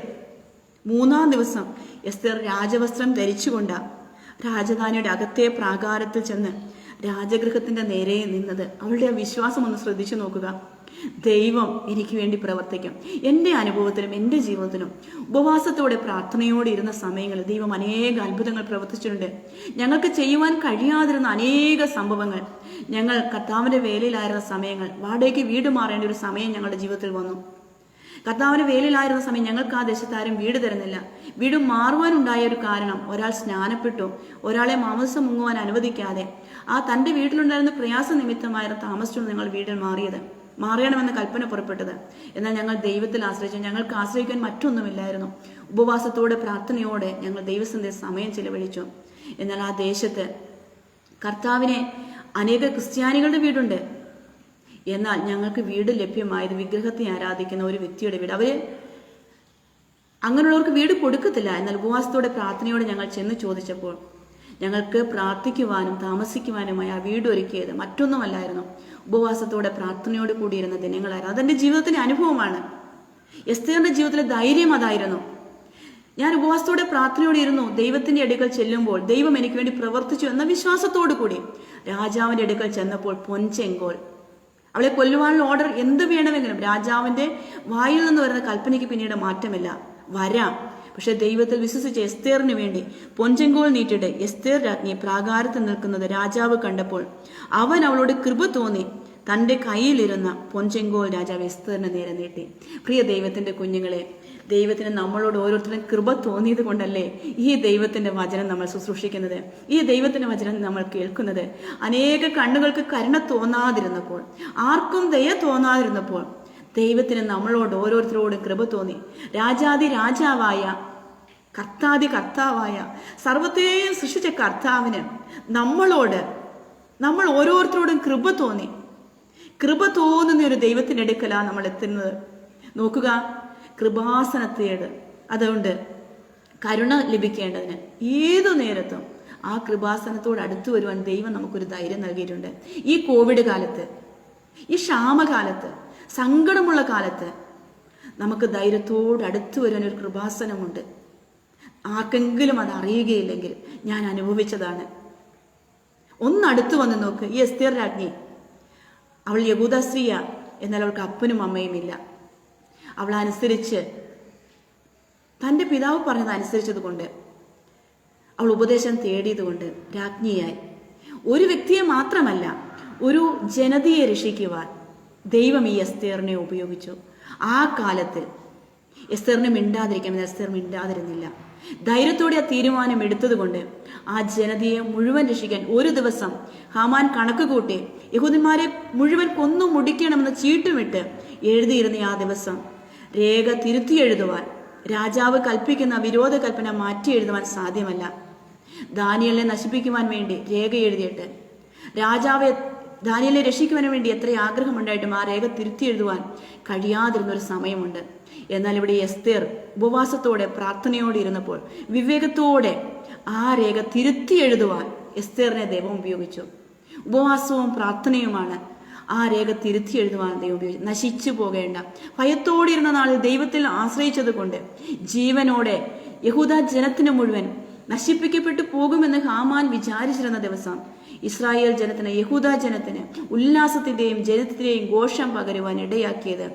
3-ാം ദിവസം എസ്തേർ രാജവസ്ത്രം ധരിച്ചുകൊണ്ട് രാജധാനിയുടെ അകത്തെ പ്രാകാരത്തിൽ ചെന്ന് രാജഗൃഹത്തിന്റെ നേരെ നിന്നത്. അവളുടെ ആ വിശ്വാസം ഒന്ന് ശ്രദ്ധിച്ചു നോക്കുക. ദൈവം എനിക്ക് വേണ്ടി പ്രവർത്തിക്കും. എൻ്റെ അനുഭവത്തിലും എൻ്റെ ജീവിതത്തിലും ഉപവാസത്തോടെ പ്രാർത്ഥനയോടെ ഇരുന്ന സമയങ്ങളിൽ ദൈവം അനേക അത്ഭുതങ്ങൾ പ്രവർത്തിച്ചിട്ടുണ്ട്. ഞങ്ങൾക്ക് ചെയ്യുവാൻ കഴിയാതിരുന്ന അനേക സംഭവങ്ങൾ, ഞങ്ങൾ കർത്താവിന്റെ വേലയിലായിരുന്ന സമയങ്ങൾ, വാടകയ്ക്ക് വീട് മാറേണ്ട ഒരു സമയം ഞങ്ങളുടെ ജീവിതത്തിൽ വന്നു. കർത്താവിന്റെ വേലയിലായിരുന്ന സമയം ഞങ്ങൾക്ക് ആ ദേശത്താരും വീട് തരുന്നില്ല. വീട് മാറുവാനുണ്ടായ ഒരു കാരണം, ഒരാൾ സ്നാനപ്പെട്ടു, ഒരാളെ മാംസം മുങ്ങുവാൻ അനുവദിക്കാതെ ആ തൻ്റെ വീട്ടിലുണ്ടായിരുന്ന പ്രയാസ നിമിത്തമായിരുന്നു താമസിച്ചുകൊണ്ട് ഞങ്ങൾ വീട്ടിൽ മാറിയത്. മാറണമെന്ന കൽപ്പന പുറപ്പെട്ടത്. എന്നാൽ ഞങ്ങൾ ദൈവത്തിൽ ആശ്രയിച്ചു. ഞങ്ങൾക്ക് ആശ്രയിക്കാൻ മറ്റൊന്നുമില്ലായിരുന്നു. ഉപവാസത്തോടെ പ്രാർത്ഥനയോടെ ഞങ്ങൾ ദൈവസന്നിധിയിൽ സമയം ചിലവഴിച്ചു. എന്നാൽ ആ ദേശത്ത് കർത്താവിനെ അനേക ക്രിസ്ത്യാനികളുടെ വീടുണ്ട്. എന്നാൽ ഞങ്ങൾക്ക് വീട് ലഭ്യമായത് വിഗ്രഹത്തെ ആരാധിക്കുന്ന ഒരു വ്യക്തിയുടെ വീട്. അവര് അങ്ങനെയുള്ളവർക്ക് വീട് കൊടുക്കത്തില്ല. എന്നാൽ ഉപവാസത്തോടെ പ്രാർത്ഥനയോടെ ഞങ്ങൾ ചെന്ന് ചോദിച്ചപ്പോൾ ഞങ്ങൾക്ക് പ്രാർത്ഥിക്കുവാനും താമസിക്കുവാനുമായി ആ വീട് ഒരുക്കിയത് മറ്റൊന്നുമല്ലായിരുന്നു, ഉപവാസത്തോടെ പ്രാർത്ഥനയോട് കൂടിയിരുന്ന ദിനങ്ങളായിരുന്നു. അതെന്റെ ജീവിതത്തിന്റെ അനുഭവമാണ്. എസ്തേറിന്റെ ജീവിതത്തിലെ ധൈര്യം അതായിരുന്നു. ഞാൻ ഉപവാസത്തോടെ പ്രാർത്ഥനയോടെ ഇരുന്നു. ദൈവത്തിന്റെ അടുക്കൽ ചെല്ലുമ്പോൾ ദൈവം എനിക്ക് വേണ്ടി പ്രവർത്തിച്ചു എന്ന വിശ്വാസത്തോടു കൂടി രാജാവിന്റെ അടുക്കൽ ചെന്നപ്പോൾ പൊൻചെങ്കോൽ, അവളെ കൊല്ലുവാനുള്ള ഓർഡർ എന്ത് വേണമെങ്കിലും രാജാവിന്റെ വായിൽ നിന്ന് വരുന്ന കൽപ്പനയ്ക്ക് പിന്നീട് മാറ്റമില്ല, വരാം. പക്ഷെ ദൈവത്തിൽ വിശ്വസിച്ച എസ്തേറിന് വേണ്ടി പൊൻചെങ്കോൽ നീട്ടിയിട്ട് എസ്തേർ രാജ്ഞി പ്രാകാരത്തിൽ നിൽക്കുന്നത് രാജാവ് കണ്ടപ്പോൾ അവൻ അവളോട് കൃപ തോന്നി തന്റെ കയ്യിലിരുന്ന പൊൻചെങ്കോൽ രാജാവ് എസ്തേറിന് നേരെ നീട്ടി. പ്രിയ ദൈവത്തിന്റെ കുഞ്ഞുങ്ങളെ, ദൈവത്തിന് നമ്മളോട് ഓരോരുത്തരും കൃപ തോന്നിയത് കൊണ്ടല്ലേ ഈ ദൈവത്തിന്റെ വചനം നമ്മൾ ശുശ്രൂഷിക്കുന്നത്, ഈ ദൈവത്തിന്റെ വചനം നമ്മൾ കേൾക്കുന്നത്. അനേക കണ്ണുകൾക്ക് കരുണ തോന്നാതിരുന്നപ്പോൾ, ആർക്കും ദയ തോന്നാതിരുന്നപ്പോൾ ദൈവത്തിന് നമ്മളോട് ഓരോരുത്തരോടും കൃപ തോന്നി. രാജാതി രാജാവായ കർത്താതി കർത്താവായ സർവത്തെയും സൃഷ്ടിച്ച കർത്താവിന് നമ്മൾ ഓരോരുത്തരോടും കൃപ തോന്നി. കൃപ തോന്നുന്ന ഒരു ദൈവത്തിന്റെ അടുക്കലാണ് നമ്മൾ എത്തുന്നത്. നോക്കുക, കൃപാസനത്തേട്. അതുകൊണ്ട് കരുണ ലഭിക്കേണ്ടതിന് ഏതു നേരത്തും ആ കൃപാസനത്തോട് അടുത്തു വരുവാൻ ദൈവം നമുക്കൊരു ധൈര്യം നൽകിയിട്ടുണ്ട്. ഈ കോവിഡ് കാലത്ത്, ഈ ക്ഷാമകാലത്ത്, സങ്കടമുള്ള കാലത്ത് നമുക്ക് ധൈര്യത്തോട് അടുത്തു വരുവാൻ ഒരു കൃപാസനമുണ്ട്. ആർക്കെങ്കിലും അത് അറിയുകയില്ലെങ്കിൽ ഞാൻ അനുഭവിച്ചതാണ്. ഒന്നടുത്തു വന്ന് നോക്ക്. ഈ എസ്തേർ രാജ്ഞി, അവൾ യഹൂദ സ്ത്രീയ, എന്നാൽ അവൾക്ക് അപ്പനും അമ്മയും ഇല്ല. അവൾ അനുസരിച്ച്, തൻ്റെ പിതാവ് പറഞ്ഞത് അനുസരിച്ചത് കൊണ്ട്, അവൾ ഉപദേശം തേടിയത് കൊണ്ട് രാജ്ഞിയായി. ഒരു വ്യക്തിയെ മാത്രമല്ല, ഒരു ജനതയെ രക്ഷിക്കുവാൻ ദൈവം ഈ എസ്തേറിനെ ഉപയോഗിച്ചു. ആ കാലത്ത് എസ്തേറിനെ മിണ്ടാതിരിക്കാമെന്ന് എസ്തേർ മിണ്ടാതിരുന്നില്ല. ധൈര്യത്തോടെ ആ തീരുമാനം എടുത്തതുകൊണ്ട് ആ ജനതയെ മുഴുവൻ രക്ഷിക്കാൻ ഒരു ദിവസം ഹാമാൻ കണക്ക് കൂട്ടി യഹൂദന്മാരെ മുഴുവൻ കൊന്നു മുടിക്കണമെന്ന് ചീട്ടുമിട്ട് എഴുതിയിരുന്ന ആ ദിവസം രേഖ തിരുത്തി എഴുതുവാൻ, രാജാവ് കൽപ്പിക്കുന്ന വിരോധ കൽപ്പന മാറ്റി എഴുതുവാൻ സാധ്യമല്ല. ദാനിയേലിനെ നശിപ്പിക്കുവാൻ വേണ്ടി രേഖ എഴുതിയിട്ട് ദാനിയേലിനെ രക്ഷിക്കുവാൻ വേണ്ടി എത്ര ആഗ്രഹമുണ്ടായിട്ടും ആ രേഖ തിരുത്തി എഴുതുവാൻ കഴിയാതിരുന്നൊരു സമയമുണ്ട്. എന്നാൽ ഇവിടെ എസ്തേർ ഉപവാസത്തോടെ പ്രാർത്ഥനയോടെ ഇരുന്നപ്പോൾ വിവേകത്തോടെ ആ രേഖ തിരുത്തി എഴുതുവാൻ എസ്തേറിനെ ദൈവം ഉപയോഗിച്ചു. ഉപവാസവും പ്രാർത്ഥനയുമാണ് ആ രേഖ തിരുത്തി എഴുതുവാൻ ദൈവം ഉപയോഗിച്ചു. നശിച്ചു പോകേണ്ട, ഭയത്തോടെ ഇരുന്ന നാളിൽ ദൈവത്തിൽ ആശ്രയിച്ചത് കൊണ്ട് ജീവനോടെ യഹൂദ ജനത്തിന് മുഴുവൻ നശിപ്പിക്കപ്പെട്ടു പോകുമെന്ന് ഹാമാൻ വിചാരിച്ചിരുന്ന ദിവസം ഇസ്രായേൽ ജനത്തിന്, യഹൂദ ജനത്തിന് ഉല്ലാസത്തിന്റെയും ജനത്തിന്റെയും ഘോഷം പകരുവാൻ ഇടയാക്കിയത്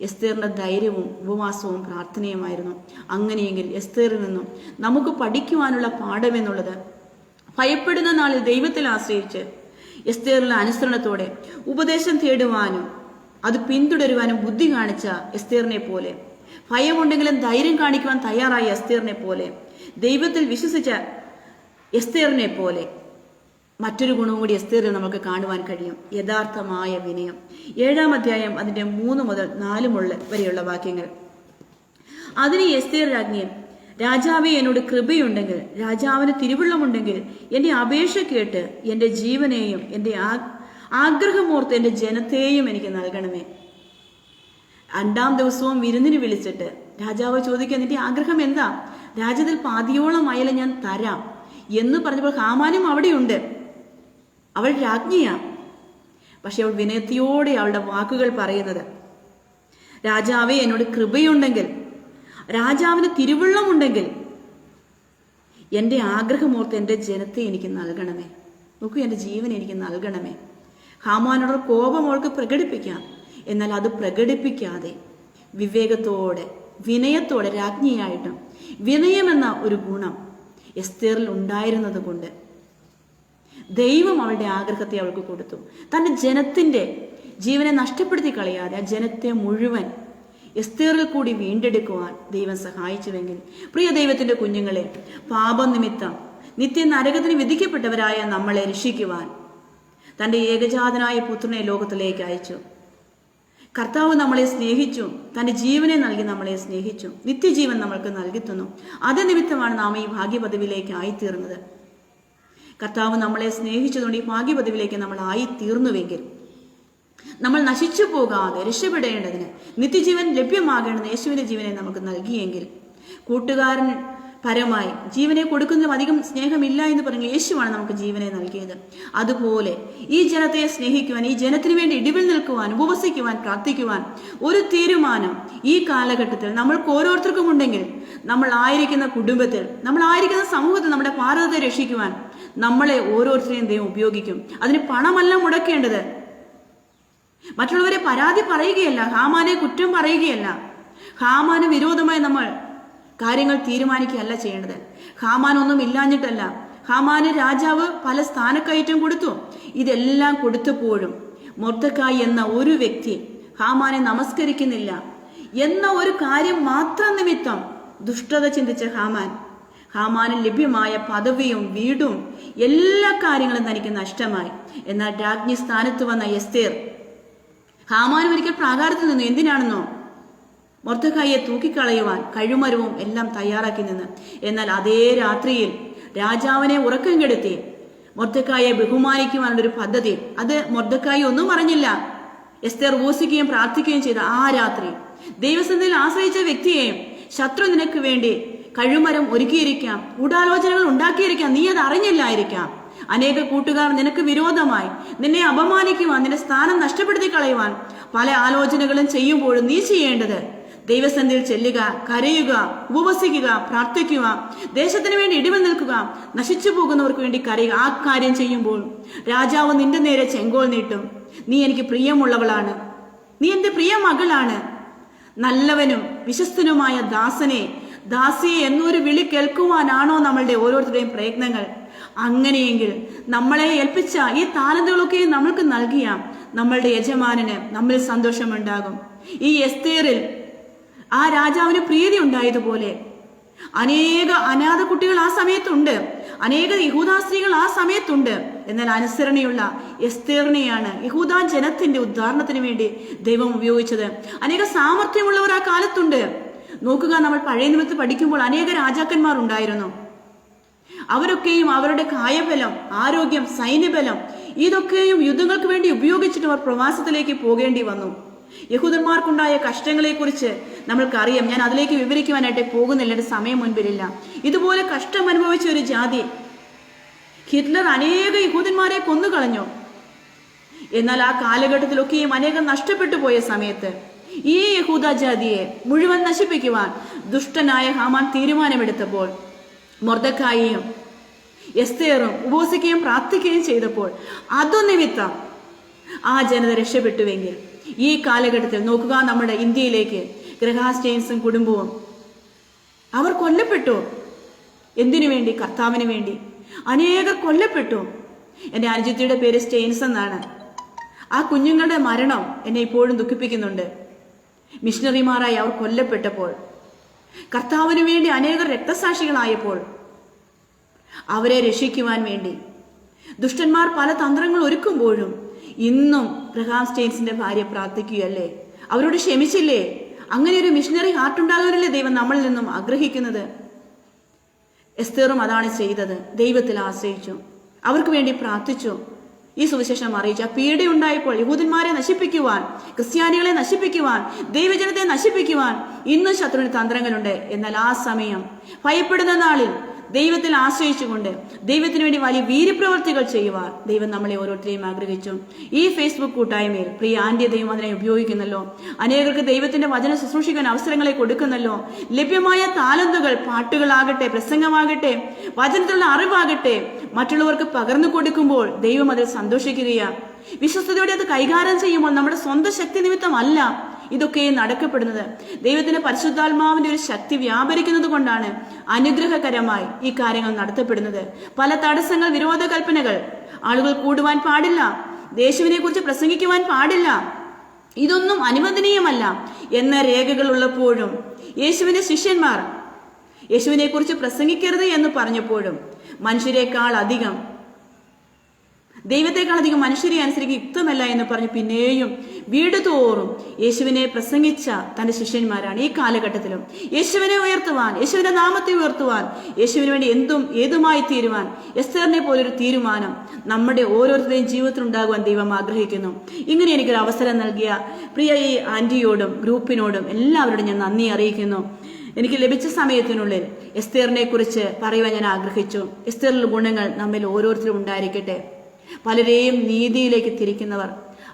എസ്തേറിന്റെ ധൈര്യവും ഉപവാസവും പ്രാർത്ഥനയുമായിരുന്നു. അങ്ങനെയെങ്കിൽ എസ്തേറിൽ നിന്നും നമുക്ക് പഠിക്കുവാനുള്ള പാഠമെന്നുള്ളത്, ഭയപ്പെടുന്ന നാളിൽ ദൈവത്തിൽ ആശ്രയിച്ച് എസ്തേറിലെ അനുസരണത്തോടെ ഉപദേശം തേടുവാനും അത് പിന്തുടരുവാനും ബുദ്ധി കാണിച്ച എസ്തേറിനെ പോലെ, ഭയമുണ്ടെങ്കിലും ധൈര്യം കാണിക്കുവാൻ തയ്യാറായ എസ്തേറിനെ പോലെ, ദൈവത്തിൽ വിശ്വസിച്ച എസ്തേറിനെ പോലെ മറ്റൊരു ഗുണവും കൂടി എസ്തേറിൽ നമുക്ക് കാണുവാൻ കഴിയും, യഥാർത്ഥമായ വിനയം. 7-ാം അധ്യായം അതിന്റെ 3 മുതൽ 4 വരെയുള്ള വാക്യങ്ങൾ. അതിന് എസ്തേർ രാജ്ഞി, രാജാവേ, എന്നോട് കൃപയുണ്ടെങ്കിൽ, രാജാവിന് തിരുവുള്ളമുണ്ടെങ്കിൽ എന്റെ അപേക്ഷ കേട്ട് എന്റെ ജീവനെയും എന്റെ ആഗ്രഹമോർത്ത് എന്റെ ജനത്തെയും എനിക്ക് നൽകണമേ. 2-ാം ദിവസവും വിരുന്നിന് വിളിച്ചിട്ട് രാജാവ് ചോദിക്കുക, നിന്റെ ആഗ്രഹം എന്താ? രാജ്യത്തിൽ പാതിയോളം അയല ഞാൻ തരാം എന്ന് പറഞ്ഞപ്പോൾ ഹാമാനും അവിടെയുണ്ട്. അവൾ രാജ്ഞിയാ. പക്ഷെ അവൾ വിനയത്തോടെ അവളുടെ വാക്കുകൾ പറയുന്നത്, രാജാവേ, എന്നോട് കൃപയുണ്ടെങ്കിൽ, രാജാവിന് തിരുവുള്ളമുണ്ടെങ്കിൽ എന്റെ ആഗ്രഹമോർത്ത് എന്റെ ജനത്തെ എനിക്ക് നൽകണമേ. നോക്കൂ, എന്റെ ജീവൻ എനിക്ക് നൽകണമേ. ഹാമാനോട് കോപം അവൾക്ക് പ്രകടിപ്പിക്കാം, എന്നാൽ അത് പ്രകടിപ്പിക്കാതെ വിവേകത്തോടെ വിനയത്തോടെ രാജ്ഞിയായിട്ടും വിനയമെന്ന ഒരു ഗുണം എസ്തേറിൽ ഉണ്ടായിരുന്നത് കൊണ്ട് ദൈവം അവളുടെ ആഗ്രഹത്തെ അവൾക്ക് കൊടുത്തു. തന്റെ ജനത്തിന്റെ ജീവനെ നഷ്ടപ്പെടുത്തി കളയാതെ ആ ജനത്തെ മുഴുവൻ എസ്തേറിൽ കൂടി വീണ്ടെടുക്കുവാൻ ദൈവം സഹായിച്ചുവെങ്കിൽ, പ്രിയ ദൈവത്തിന്റെ കുഞ്ഞുങ്ങളെ, പാപനിമിത്തം നിത്യ നരകത്തിന് വിധിക്കപ്പെട്ടവരായ നമ്മളെ രക്ഷിക്കുവാൻ തന്റെ ഏകജാതനായ പുത്രനെ ലോകത്തിലേക്ക് അയച്ചു. കർത്താവ് നമ്മളെ സ്നേഹിച്ചു, തൻ്റെ ജീവനെ നൽകി നമ്മളെ സ്നേഹിച്ചു, നിത്യജീവൻ നമ്മൾക്ക് നൽകി തന്നു. അത് നിമിത്തമാണ് നാം ഈ ഭാഗ്യപദവിയിലേക്ക് ആയിത്തീർന്നത്. കർത്താവ് നമ്മളെ സ്നേഹിച്ചതുകൊണ്ട് ഈ ഭാഗ്യപദവിയിലേക്ക് നമ്മൾ ആയിത്തീർന്നുവെങ്കിൽ, നമ്മൾ നശിച്ചു പോകാതെ രക്ഷപ്പെടേണ്ടതിന് നിത്യജീവൻ ലഭ്യമാകേണ്ടത് യേശുവിന്റെ ജീവനെ നമുക്ക് നൽകിയെങ്കിൽ, കൂട്ടുകാരൻ പരമായി ജീവനെ കൊടുക്കുന്നതിലും അധികം സ്നേഹമില്ല എന്ന് പറഞ്ഞ് യേശുവാണ് നമുക്ക് ജീവനെ നൽകിയത്. അതുപോലെ ഈ ജനത്തെ സ്നേഹിക്കുവാൻ, ഈ ജനത്തിന് വേണ്ടി ഇടിവിൽ നിൽക്കുവാൻ, ഉപവസിക്കുവാൻ, പ്രാർത്ഥിക്കുവാൻ ഒരു തീരുമാനം ഈ കാലഘട്ടത്തിൽ നമ്മൾക്ക് ഓരോരുത്തർക്കും ഉണ്ടെങ്കിൽ, നമ്മൾ ആയിരിക്കുന്ന കുടുംബത്തിൽ, നമ്മളായിരിക്കുന്ന സമൂഹത്തിൽ നമ്മുടെ ഭാരതത്തെ രക്ഷിക്കുവാൻ നമ്മളെ ഓരോരുത്തരെയും ദൈവം ഉപയോഗിക്കും. അതിന് പണമല്ല മുടക്കേണ്ടത്. മറ്റുള്ളവരെ പരാതി പറയുകയല്ല, ഹാമാനെ കുറ്റം പറയുകയല്ല, ഹാമാന് വിരോധമായി നമ്മൾ കാര്യങ്ങൾ തീരുമാനിക്കുകയല്ല ചെയ്യേണ്ടത്. ഹാമാൻ ഒന്നും ഇല്ലാഞ്ഞിട്ടല്ല, ഹാമാന് രാജാവ് പല സ്ഥാനക്കയറ്റം കൊടുത്തു. ഇതെല്ലാം കൊടുത്തപ്പോഴും മൊർദെഖായി എന്ന ഒരു വ്യക്തി ഹാമാനെ നമസ്കരിക്കുന്നില്ല എന്ന ഒരു കാര്യം മാത്രം നിമിത്തം ദുഷ്ടത ചിന്തിച്ച ഹാമാന് ലഭ്യമായ പദവിയും വീടും എല്ലാ കാര്യങ്ങളും തനിക്ക് നഷ്ടമായി. എന്നാൽ രാജ്ഞി സ്ഥാനത്ത് വന്ന എസ്തേർ ഹാമാനും ഒരിക്കൽ പ്രാകാരത്തിൽ നിന്നു. എന്തിനാണെന്നോ? മൊർദെഖായിയെ തൂക്കിക്കളയുവാൻ കഴുമരവും എല്ലാം തയ്യാറാക്കി നിന്ന്. എന്നാൽ അതേ രാത്രിയിൽ രാജാവിനെ ഉറക്കം കെടുത്തി മൊർദെഖായിയെ ബഹുമാനിക്കുവാനുള്ളൊരു പദ്ധതി, അത് മൊർദെഖായി ഒന്നും പറഞ്ഞില്ല. എസ്തേർ ഉപവസിക്കുകയും പ്രാർത്ഥിക്കുകയും ചെയ്ത ആ രാത്രി ദൈവസന്നിധിയിൽ ആശ്രയിച്ച വ്യക്തിയെ ശത്രു നിനക്ക് വേണ്ടി കഴുമരം ഒരുക്കിയിരിക്കാം, ഗൂഢാലോചനകൾ ഉണ്ടാക്കിയിരിക്കാം, നീ അത് അറിഞ്ഞില്ലായിരിക്കാം. അനേക കൂട്ടുകാർ നിനക്ക് വിരോധമായി നിന്നെ അപമാനിക്കുവാൻ, നിന്റെ സ്ഥാനം നഷ്ടപ്പെടുത്തി കളയുവാൻ പല ആലോചനകളും ചെയ്യുമ്പോഴും നീ ചെയ്യേണ്ടത് ദൈവസന്നിധിയിൽ ചെല്ലുക, കരയുക, ഉപവസിക്കുക, പ്രാർത്ഥിക്കുക, ദേശത്തിന് വേണ്ടി ഇടിവിൽ നിൽക്കുക, നശിച്ചു പോകുന്നവർക്ക് വേണ്ടി കരയുക. ആ കാര്യം ചെയ്യുമ്പോൾ രാജാവ് നിന്റെ നേരെ ചെങ്കോൽ നീട്ടും. നീ എനിക്ക് പ്രിയമുള്ളവളാണ്, നീ എന്റെ പ്രിയ മകളാണ്. നല്ലവനും വിശ്വസ്തനുമായ ദാസിയെ എന്നൊരു വിളി കേൾക്കുവാനാണോ നമ്മളുടെ ഓരോരുത്തരുടെയും പ്രയത്നങ്ങൾ? അങ്ങനെയെങ്കിൽ നമ്മളെ ഏൽപ്പിച്ച ഈ താലന്തുകളൊക്കെ നമ്മൾക്ക് നൽകിയ നമ്മളുടെ യജമാനന് നമ്മിൽ സന്തോഷമുണ്ടാകും. ഈ എസ്തേറിൽ ആ രാജാവിന് പ്രീതി ഉണ്ടായതുപോലെ അനേക അനാഥ കുട്ടികൾ ആ സമയത്തുണ്ട്, അനേക യഹൂദാ സ്ത്രീകൾ ആ സമയത്തുണ്ട്. എന്നാൽ അനുസരണയുള്ള എസ്തേറിനെയാണ് യഹൂദാ ജനത്തിന്റെ ഉദ്ധാരണത്തിന് വേണ്ടി ദൈവം ഉപയോഗിച്ചത്. അനേക സാമർഥ്യമുള്ളവർ ആ കാലത്തുണ്ട്. നോക്കുക, നമ്മൾ പഴയ നിമിത്തം പഠിക്കുമ്പോൾ അനേക രാജാക്കന്മാർ ഉണ്ടായിരുന്നു. അവരൊക്കെയും അവരുടെ കായബലം, ആരോഗ്യം, സൈന്യബലം ഇതൊക്കെയും യുദ്ധങ്ങൾക്ക് വേണ്ടി ഉപയോഗിച്ചിട്ട് അവർ പ്രവാസത്തിലേക്ക് പോകേണ്ടി വന്നു. യഹൂദന്മാർക്കുണ്ടായ കഷ്ടങ്ങളെ കുറിച്ച് നമ്മൾക്കറിയാം. ഞാൻ അതിലേക്ക് വിവരിക്കുവാനായിട്ട് പോകുന്നില്ല, എന്റെ സമയം മുൻപിലില്ല. ഇതുപോലെ കഷ്ടം അനുഭവിച്ച ഒരു ജാതി ഹിറ്റ്ലർ അനേക യഹൂദന്മാരെ കൊന്നുകളഞ്ഞു. എന്നാൽ ആ കാലഘട്ടത്തിലൊക്കെയും അനേകം നഷ്ടപ്പെട്ടു പോയ സമയത്ത് ഈ യഹൂദ ജാതിയെ മുഴുവൻ നശിപ്പിക്കുവാൻ ദുഷ്ടനായ ഹാമാൻ തീരുമാനമെടുത്തപ്പോൾ മൊർദെഖായിയും എസ്തേറും ഉപവസിക്കുകയും പ്രാർത്ഥിക്കുകയും ചെയ്തപ്പോൾ അതു നിമിത്തം ആ ജനത രക്ഷപ്പെട്ടുവെങ്കിൽ ഈ കാലഘട്ടത്തിൽ നോക്കുക, നമ്മുടെ ഇന്ത്യയിലേക്ക് ഗ്രഹാം സ്റ്റെയിൻസും കുടുംബവും അവർ കൊല്ലപ്പെട്ടു. എന്തിനു വേണ്ടി? കർത്താവിന് വേണ്ടി. അനേകർ കൊല്ലപ്പെട്ടു. എൻ്റെ അനുജത്തിയുടെ പേര് സ്റ്റെയിൻസ് എന്നാണ്. ആ കുഞ്ഞുങ്ങളുടെ മരണം എന്നെ ഇപ്പോഴും ദുഃഖിപ്പിക്കുന്നുണ്ട്. മിഷണറിമാരായി അവർ കൊല്ലപ്പെട്ടപ്പോൾ, കർത്താവിന് വേണ്ടി അനേകർ രക്തസാക്ഷികളായപ്പോൾ അവരെ രക്ഷിക്കുവാൻ വേണ്ടി ദുഷ്ടന്മാർ പല തന്ത്രങ്ങൾ ഒരുക്കുമ്പോഴും ഇന്നും ഗ്രഹാം സ്റ്റെയിൻസിന്റെ ഭാര്യ പ്രാർത്ഥിക്കുകയല്ലേ? അവരോട് ക്ഷമിച്ചില്ലേ? അങ്ങനെ ഒരു മിഷണറി ഹാർട്ട് ഉണ്ടാകാനല്ലേ ദൈവം നമ്മളിൽ നിന്നും ആഗ്രഹിക്കുന്നത്? എസ്തേറും അതാണ് ചെയ്തത്. ദൈവത്തിൽ ആശ്രയിച്ചു, അവർക്ക് വേണ്ടി പ്രാർത്ഥിച്ചു, ഈ സുവിശേഷം അറിയിച്ചു. ആ പീഡയുണ്ടായപ്പോൾ യഹൂദന്മാരെ നശിപ്പിക്കുവാൻ, ക്രിസ്ത്യാനികളെ നശിപ്പിക്കുവാൻ, ദൈവജനത്തെ നശിപ്പിക്കുവാൻ ഇന്നും ശത്രുവിന് തന്ത്രങ്ങളുണ്ട്. എന്നാൽ ആ സമയം ഭയപ്പെടുന്ന നാളിൽ ദൈവത്തിൽ ആശ്രയിച്ചുകൊണ്ട് ദൈവത്തിന് വേണ്ടി വലിയ വീര്യപ്രവർത്തികൾ ചെയ്യുവാൻ ദൈവം നമ്മളെ ഓരോരുത്തരെയും ആഗ്രഹിച്ചു. ഈ ഫേസ്ബുക്ക് കൂട്ടായ്മയിൽ പ്രിയ ആന്റിയെ ദൈവം അതിനെ ഉപയോഗിക്കുന്നല്ലോ. അനേകർക്ക് ദൈവത്തിന്റെ വചനം ശുശ്രൂഷിക്കാൻ അവസരങ്ങളെ കൊടുക്കുന്നല്ലോ. ലഭ്യമായ താലന്തുകൾ, പാട്ടുകളാകട്ടെ, പ്രസംഗമാകട്ടെ, വചനത്തിലുള്ള അറിവാകട്ടെ മറ്റുള്ളവർക്ക് പകർന്നു കൊടുക്കുമ്പോൾ ദൈവം അതിൽ സന്തോഷിക്കുകയാണ്. വിശ്വസ്തയോടെ അത് കൈകാര്യം ചെയ്യുമ്പോൾ നമ്മുടെ സ്വന്തം ശക്തി നിമിത്തമല്ല ഇതൊക്കെ നടക്കപ്പെടുന്നത്. ദൈവത്തിന്റെ പരിശുദ്ധാത്മാവിന്റെ ഒരു ശക്തി വ്യാപരിക്കുന്നത് കൊണ്ടാണ് അനുഗ്രഹകരമായി ഈ കാര്യങ്ങൾ നടത്തപ്പെടുന്നത്. പല തടസ്സങ്ങൾ, വിരോധ കൽപ്പനകൾ, ആളുകൾ കൂടുവാൻ പാടില്ല, യേശുവിനെ കുറിച്ച് പ്രസംഗിക്കുവാൻ പാടില്ല, ഇതൊന്നും അനുവദനീയമല്ല എന്ന രേഖകൾ ഉള്ളപ്പോഴും യേശുവിന്റെ ശിഷ്യന്മാർ യേശുവിനെ കുറിച്ച് പ്രസംഗിക്കരുത് എന്ന് പറഞ്ഞപ്പോഴും മനുഷ്യരെക്കാൾ അധികം ദൈവത്തെക്കാൾ അധികം മനുഷ്യരെ അനുസരിക്കുക യുക്തമല്ല എന്ന് പറഞ്ഞ് പിന്നെയും വീട് തോറും യേശുവിനെ പ്രസംഗിച്ച തന്റെ ശിഷ്യന്മാരാണ് ഈ കാലഘട്ടത്തിലും. യേശുവിനെ ഉയർത്തുവാൻ, യേശുവിന്റെ നാമത്തെ ഉയർത്തുവാൻ, യേശുവിന് വേണ്ടി ഏതുമായി തീരുവാൻ എസ്തേറിനെ പോലൊരു തീരുമാനം നമ്മുടെ ഓരോരുത്തരുടെയും ജീവിതത്തിൽ ഉണ്ടാകുവാൻ ദൈവം ആഗ്രഹിക്കുന്നു. ഇങ്ങനെ എനിക്കൊരു അവസരം നൽകിയ പ്രിയ ഈ ആന്റിയോടും ഗ്രൂപ്പിനോടും എല്ലാവരോടും ഞാൻ നന്ദി അറിയിക്കുന്നു. എനിക്ക് ലഭിച്ച സമയത്തിനുള്ളിൽ എസ്തേറിനെ കുറിച്ച് പറയുവാൻ ഞാൻ ആഗ്രഹിച്ചു. എസ്തേറിലെ ഗുണങ്ങൾ നമ്മിൽ ഓരോരുത്തരും ഉണ്ടായിരിക്കട്ടെ. പലരെയും നീതിയിലേക്ക് തിരിക്കുന്നവർ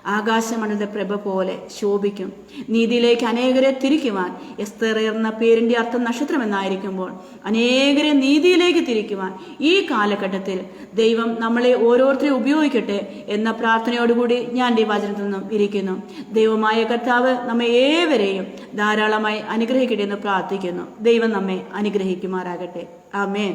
ആകാശമണ്ഡലത്തെ പ്രഭ പോലെ ശോഭിക്കും. നീതിയിലേക്ക് അനേകരെ തിരിക്കുവാൻ, എസ്തേർ എന്ന പേരിന്റെ അർത്ഥം നക്ഷത്രം എന്നായിരിക്കുമ്പോൾ അനേകരെ നീതിയിലേക്ക് തിരിക്കുവാൻ ഈ കാലഘട്ടത്തിൽ ദൈവം നമ്മളെ ഓരോരുത്തരെയും ഉപയോഗിക്കട്ടെ എന്ന പ്രാർത്ഥനയോടുകൂടി ഞാൻ ഈ വചനത്തിൽ നിന്നും ഇരിക്കുന്നു. ദൈവമായ കർത്താവ് നമ്മെ ഏവരെയും ധാരാളമായി അനുഗ്രഹിക്കട്ടെ എന്ന് പ്രാർത്ഥിക്കുന്നു. ദൈവം നമ്മെ അനുഗ്രഹിക്കുമാറാകട്ടെ. ആമേൻ.